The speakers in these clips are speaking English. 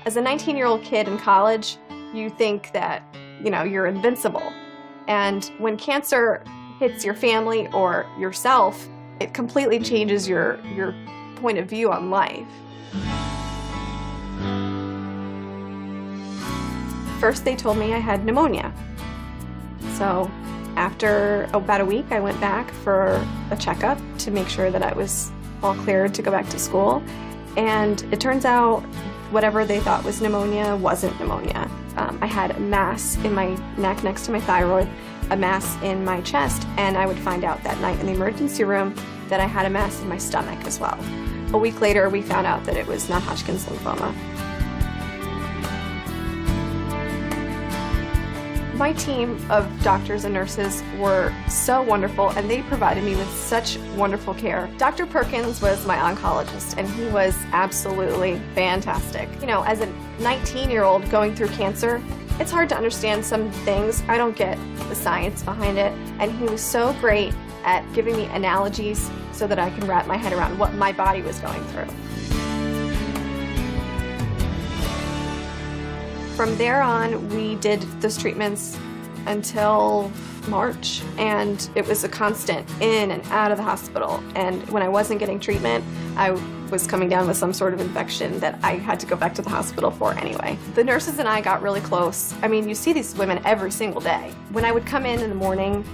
As a 19-year-old kid in college, you think that, you're invincible. And when cancer hits your family or yourself, it completely changes your point of view on life. First, they told me I had pneumonia. So after about a week, I went back for a checkup to make sure that I was all cleared to go back to school. And it turns out whatever they thought was pneumonia wasn't pneumonia. I had a mass in my neck next to my thyroid, a mass in my chest, and I would find out that night in the emergency room that I had a mass in my stomach as well. A week later, we found out that it was non-Hodgkin's lymphoma. My team of doctors and nurses were so wonderful, and they provided me with such wonderful care. Dr. Perkins was my oncologist, and he was absolutely fantastic. As a 19-year-old going through cancer, it's hard to understand some things. I don't get the science behind it, and he was so great at giving me analogies so that I can wrap my head around what my body was going through. From there on, we did those treatments until March, and it was a constant in and out of the hospital. And when I wasn't getting treatment, I was coming down with some sort of infection that I had to go back to the hospital for anyway. The nurses and I got really close. I mean, you see these women every single day. When I would come in the morning,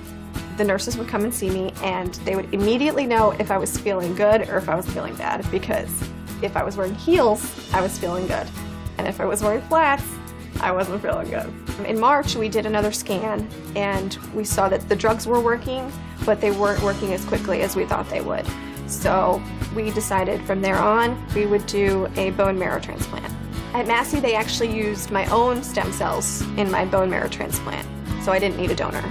the nurses would come and see me, and they would immediately know if I was feeling good or if I was feeling bad, because if I was wearing heels, I was feeling good. And if I was wearing flats, I wasn't feeling good. In March, we did another scan, and we saw that the drugs were working, but they weren't working as quickly as we thought they would. So we decided from there on, we would do a bone marrow transplant. At Massey, they actually used my own stem cells in my bone marrow transplant, so I didn't need a donor.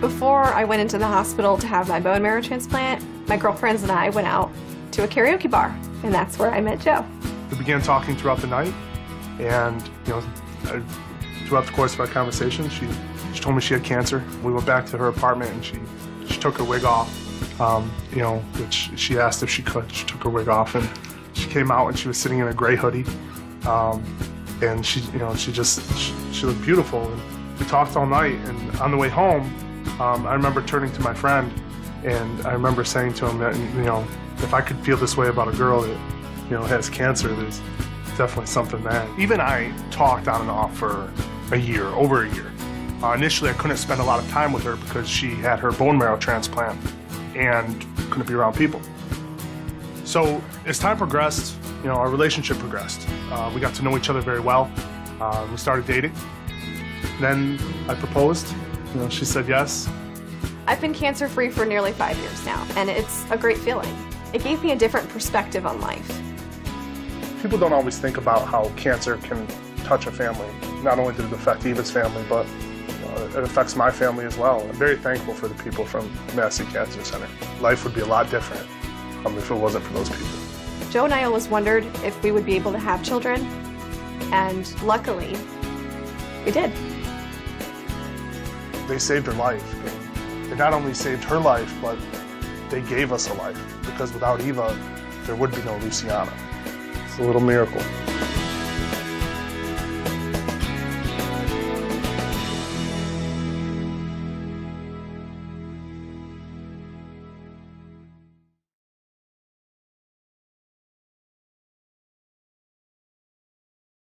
Before I went into the hospital to have my bone marrow transplant, my girlfriends and I went out to a karaoke bar, and that's where I met Joe. We began talking throughout the night, and throughout the course of our conversation, she told me she had cancer. We went back to her apartment, and she took her wig off, which she asked if she could. She took her wig off, and she came out, and she was sitting in a gray hoodie, and she looked beautiful. And we talked all night, and on the way home, I remember turning to my friend, and I remember saying to him that, if I could feel this way about a girl that, has cancer, there's definitely something there. Even I talked on and off for over a year. Initially, I couldn't spend a lot of time with her because she had her bone marrow transplant and couldn't be around people. So as time progressed, our relationship progressed. We got to know each other very well. We started dating. Then I proposed. She said yes. I've been cancer-free for nearly 5 years now, and it's a great feeling. It gave me a different perspective on life. People don't always think about how cancer can touch a family. Not only did it affect Ivas' family, but it affects my family as well. I'm very thankful for the people from Massey Cancer Center. Life would be a lot different if it wasn't for those people. Joe and I always wondered if we would be able to have children, and luckily, we did. They saved her life. They not only saved her life, but they gave us a life. Because without Eva, there would be no Luciana. It's a little miracle.